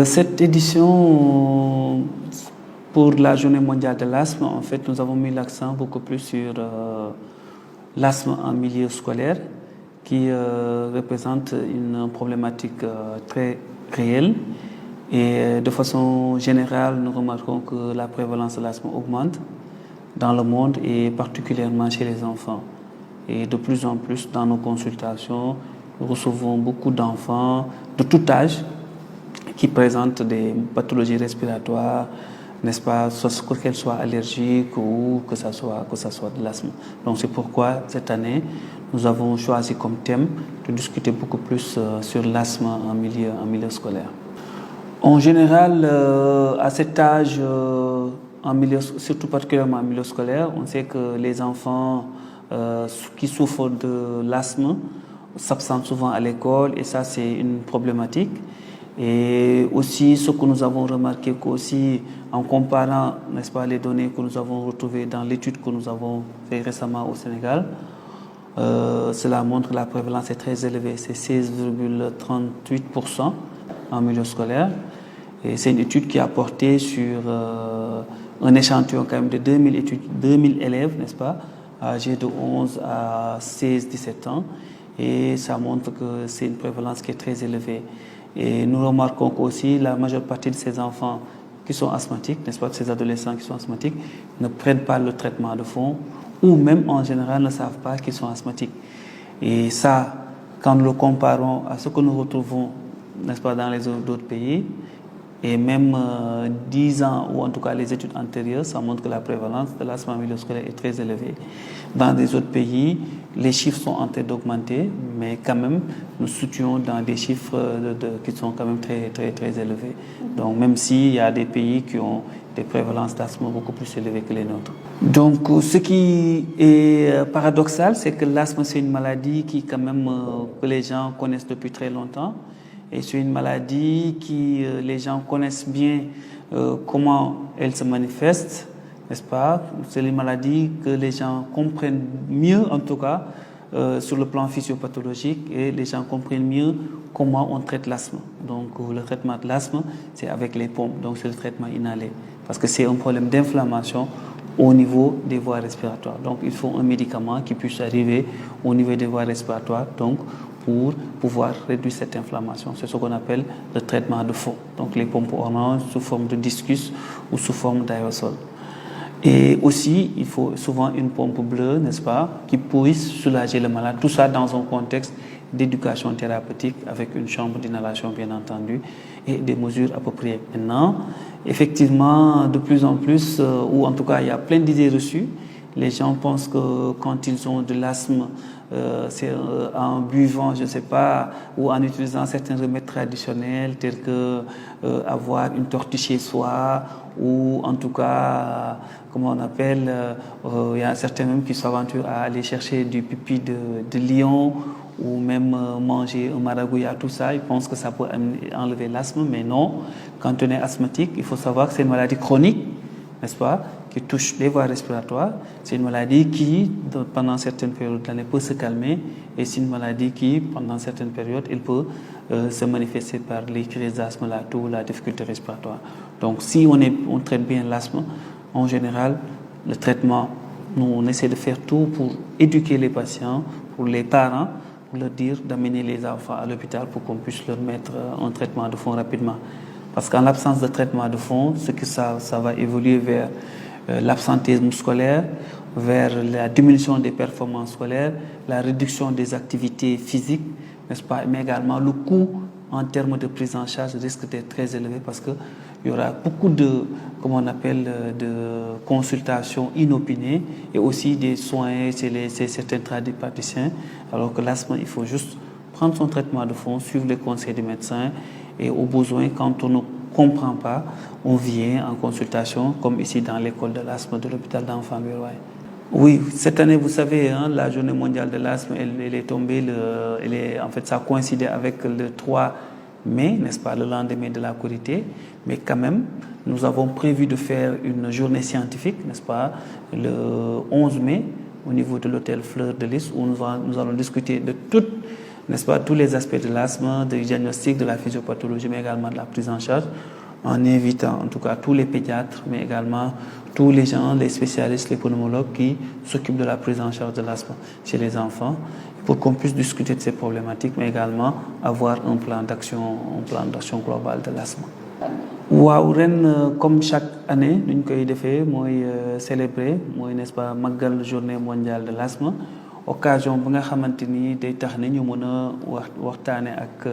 Cette édition, pour la Journée mondiale de l'asthme, en fait, nous avons mis l'accent beaucoup plus sur l'asthme en milieu scolaire, qui représente une problématique très réelle. Et de façon générale, nous remarquons que la prévalence de l'asthme augmente dans le monde et particulièrement chez les enfants. Et de plus en plus, dans nos consultations, nous recevons beaucoup d'enfants de tout âge qui présentent des pathologies respiratoires, n'est-ce pas, qu'elles soient allergiques ou que ça soit de l'asthme. Donc c'est pourquoi cette année, nous avons choisi comme thème de discuter beaucoup plus sur l'asthme en milieu scolaire. En général, à cet âge, surtout particulièrement en milieu scolaire, on sait que les enfants qui souffrent de l'asthme s'absentent souvent à l'école et ça c'est une problématique. Et aussi ce que nous avons remarqué qu'aussi en comparant, n'est-ce pas, les données que nous avons retrouvées dans l'étude que nous avons fait récemment au Sénégal, cela montre que la prévalence est très élevée, c'est 16,38% en milieu scolaire. Et c'est une étude qui a porté sur un échantillon quand même de 2000 élèves, n'est-ce pas, âgés de 11 à 16-17 ans. Et ça montre que c'est une prévalence qui est très élevée. Et nous remarquons qu'aussi la majeure partie de ces enfants qui sont asthmatiques, n'est-ce pas, de ces adolescents qui sont asthmatiques, ne prennent pas le traitement de fond ou même en général ne savent pas qu'ils sont asthmatiques. Et ça, quand nous le comparons à ce que nous retrouvons, n'est-ce pas, dans les autres pays, et même 10 ans, ou en tout cas les études antérieures, ça montre que la prévalence de l'asthme en milieu scolaire est très élevée. Dans les autres pays, les chiffres sont en train d'augmenter, mais quand même, nous soutenons dans des chiffres qui sont quand même très élevés. Donc même s'il y a des pays qui ont des prévalences d'asthme beaucoup plus élevées que les nôtres. Donc ce qui est paradoxal, c'est que l'asthme, c'est une maladie qui quand même, que les gens connaissent depuis très longtemps. Et c'est une maladie qui, les gens connaissent bien comment elle se manifeste, n'est-ce pas? C'est une maladie que les gens comprennent mieux, en tout cas, sur le plan physiopathologique, et les gens comprennent mieux comment on traite l'asthme. Donc, le traitement de l'asthme, c'est avec les pompes, donc c'est le traitement inhalé, parce que c'est un problème d'inflammation au niveau des voies respiratoires. Donc, il faut un médicament qui puisse arriver au niveau des voies respiratoires, donc pour pouvoir réduire cette inflammation. C'est ce qu'on appelle le traitement de fond. Donc les pompes oranges sous forme de discus ou sous forme d'aérosol. Et aussi, il faut souvent une pompe bleue, n'est-ce pas, qui puisse soulager le malade. Tout ça dans un contexte d'éducation thérapeutique avec une chambre d'inhalation bien entendu et des mesures appropriées. Maintenant, effectivement, de plus en plus, ou en tout cas, il y a plein d'idées reçues. Les gens pensent que quand ils ont de l'asthme, c'est en buvant, je ne sais pas, ou en utilisant certains remèdes traditionnels tels que avoir une tortue chez soi, ou en tout cas, comment on appelle, il y a certains même qui s'aventurent à aller chercher du pipi de lion, ou même manger un maragouya, tout ça. Ils pensent que ça peut enlever l'asthme, mais non. Quand on est asthmatique, il faut savoir que c'est une maladie chronique, n'est-ce pas, qui touche les voies respiratoires. C'est une maladie qui, pendant certaines périodes de l'année, peut se calmer. Et c'est une maladie qui, pendant certaines périodes, elle peut se manifester par les crises d'asthme, la toux, la difficulté respiratoire. Donc, si on traite bien l'asthme, en général, le traitement, nous, on essaie de faire tout pour éduquer les patients, pour les parents, pour leur dire d'amener les enfants à l'hôpital pour qu'on puisse leur mettre un traitement de fond rapidement. Parce qu'en l'absence de traitement de fond, ça va évoluer vers l'absentéisme scolaire, vers la diminution des performances scolaires, la réduction des activités physiques, n'est-ce pas, mais également le coût en termes de prise en charge risque d'être très élevé parce qu'il y aura beaucoup de, comment on appelle, de consultations inopinées et aussi des soins chez certains tradipraticiens, alors que l'asthme, il faut juste prendre son traitement de fond, suivre les conseils du médecin et au besoin, quand on ne comprend pas, on vient en consultation, comme ici dans l'école de l'asthme de l'hôpital d'enfants Louis Roy. Oui, cette année, vous savez, hein, la journée mondiale de l'asthme, elle est tombée, en fait, ça a coïncidé avec le 3 mai, n'est-ce pas, le lendemain de la Korité, mais quand même, nous avons prévu de faire une journée scientifique, n'est-ce pas, le 11 mai, au niveau de l'hôtel Fleur de Lys, où nous allons discuter de toutes, n'est-ce pas, tous les aspects de l'asthme, du diagnostic, de la physiopathologie, mais également de la prise en charge, en invitant en tout cas tous les pédiatres, mais également tous les gens, les spécialistes, les pneumologues qui s'occupent de la prise en charge de l'asthme chez les enfants, pour qu'on puisse discuter de ces problématiques, mais également avoir un plan d'action global de l'asthme. waaw ren comme chaque année nuñ koy defee mooy célébrer mooy n'est-ce pas màggal journée mondiale de l'asthme, occasion bi nga xamante ni day tax ne ñu mën a waxtaane ak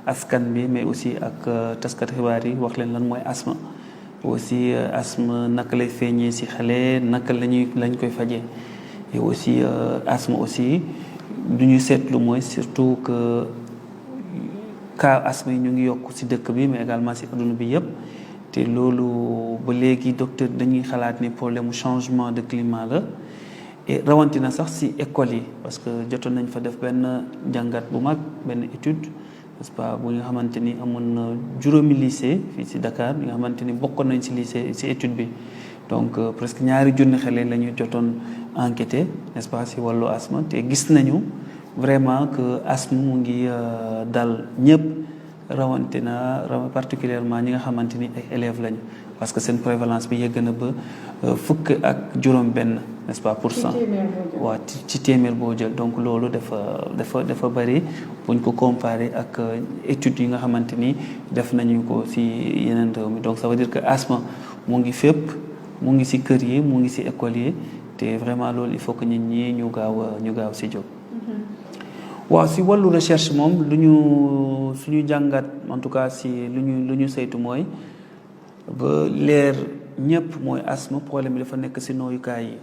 askan bi, mais aussi ak taskat xibaar yi wax leen lan mooy asthme, aussi asthme naka lay feeñee ci xale, naka lañ koy fajee, et aussi asthme aussi du ñu seetlu mooy surtout que cas asthme yi ñu ngi yokk ci dëkk bi, mais également ci adduna bi yëpp, te loolu ba léegi docteur dañuy xalaat ni problème mu changement de climat la, et rawatina sax ci école yi, parce que jotoon nañ fa def benn jàngat bu mag, benn étude, n'est-ce pas, bu nga xamante ni amoon na juróomi lycée fii ci Dakar nga xamante ni bokkoon nañ ci lycée ci étude bi, donc presque ñaari junni xale la ñu jotoon enquêté, n'est-ce pas, ci wàllu asthme, te gis nañu vraiment que asthme mu ngi dal ñëpp, rawatina particulièrement ñi nga xamante ni ay élèves lañu, parce que seen prévalence bi yegg na ba fukk ak juróom-benn, n'est-ce pas, pour cent waaw ci téeméer boo jël, donc loolu dafa bari buñ ko comparer ak études yi nga xamante ni def nañu ko ci yeneen réew mi, donc ça veut dire que asthme mu ngi fépp, mu ngi ci kër yi, mu ngi ci école yi, te vraiment loolu il faut que nit ñi ñu gaaw ci jóg. waaw ci wàllu recherche moom suñu jàngat en tout cas ci lu ñu saytu mooy ba leer ñëpp mooy asthme problème bi dafa nekk ci nooyukaay yi,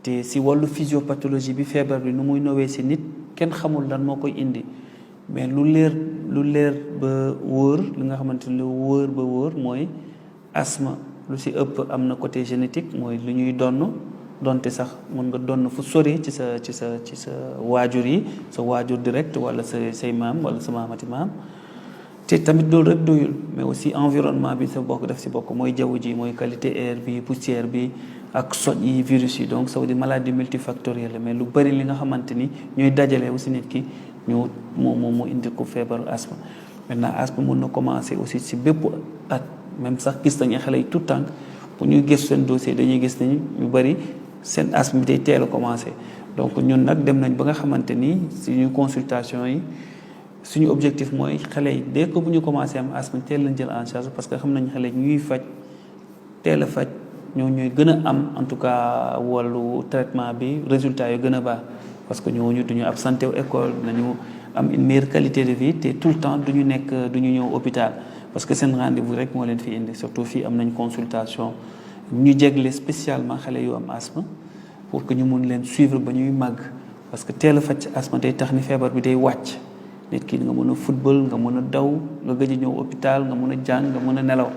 te ci wàllu physiopathologie bi feebar bi nu muy nowee ci nit kenn xamul lan moo koy indi, mais lu leer ba wóor, li nga xamante ni lu wóor ba wóor mooy asthme lu ci ëpp am na côté génétique, mooy lu ñuy donte sax mën nga donn fu sori ci sa waajur yi, sa waajur direct wala say maam wala sa maamati maam, te tamit loolu rek doyul, mais aussi environnement bi sa bokk def ci bokk, mooy jaww ji, mooy qualité air bi, poussière bi ak soj yi, virus yi, donc ça veut dire maladie multifactorielle, mais lu bari li nga xamante ni ñooy dajale aussi nit ki ñu moo indi ko feebaru asthme. Maintenant asthme mën na commencer aussi ci bépp at, même sax gis nañu xale yi tout tànk bu ñuy gis seen dossier dañuy gis nañu ñu bari seen asthme bi day teel a commencé, donc ñun nag dem nañ ba nga xamante ni suñu consultation yi suñu objectif mooy xale yi dès que bu ñu commencé am asthme teel lañ jël en charge, parce que xam nañ xale ñuy faj teel a faj ñooy gën a am en tout cas wàllu traitement bi résultat yu gën a baax, parce que ñooñu duñu absenté wu école, nañu am une meilleure qualité de vie, te tout le temps duñu ñëw hôpital, parce que seen rendez-vous rek moo leen fi indi. Surtout fii am nañ consultation ñu jégle spécialement xale yu am asthme pour que ñu mun leen suivre ba ñuy màgg, parce que teel a faj asthme day tax ni feebar bi day wàcc nit ki nga mën a football, nga mën a daw, nga gëj a ñëw hôpital, nga mën a jàng, nga mën a nelaw,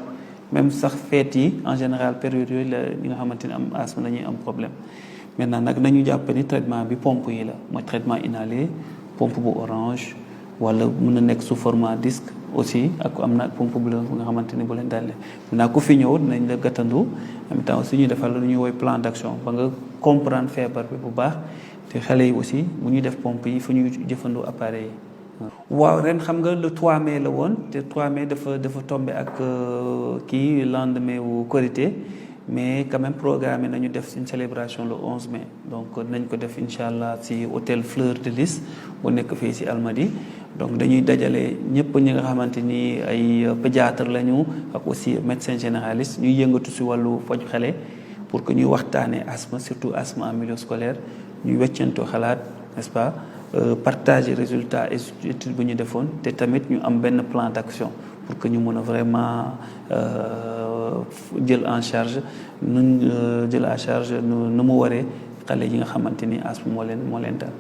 même sax fête yi en général période yooyu la ñi nga xamante ni am asthme dañuy am problème. Maintenant nag nañu jàpp ni traitement bi pompe yi la, mooy traitement inhalé, pompe bu orange, wala mën na nekk sous format disque aussi, ak am na pompe bu nga xamante ni bu leen dalee. Maintenant ku fi ñëw dinañ la gàttandu, en même temps aussi ñu defal lu ñuy woy plan d'action ba nga comprendre feebar bi bu baax, te xale yi aussi bu ñuy def pompe yi fu ñuy jëfandoo appareil yi. waaw ren xam nga le 3 mai la woon, te 3 mai dafa tombé ak kii lendemain wu Korité, mais quand même programmé nañu def une célébration le 11 mai, donc nañ ko def incha allah ci hôtel Fleur de Lys bu nekk fii ci Almadies. Donc dañuy dajale ñëpp ñi nga xamante ni ay pédiatre lañu ak aussi médecin généraliste ñuy yëngatu ci wàllu faju xale, pour que ñuy waxtaanee asthme, surtout asthme en milieu scolaire, ñuy weccantoo xalaat, n'est-ce pas, partager résultats études bu ñu defoon, te tamit ñu am benn plan d'action pour que ñu mën a vraiment jël en charge nu mu waree xale yi nga xamante ni asthme moo leen daal.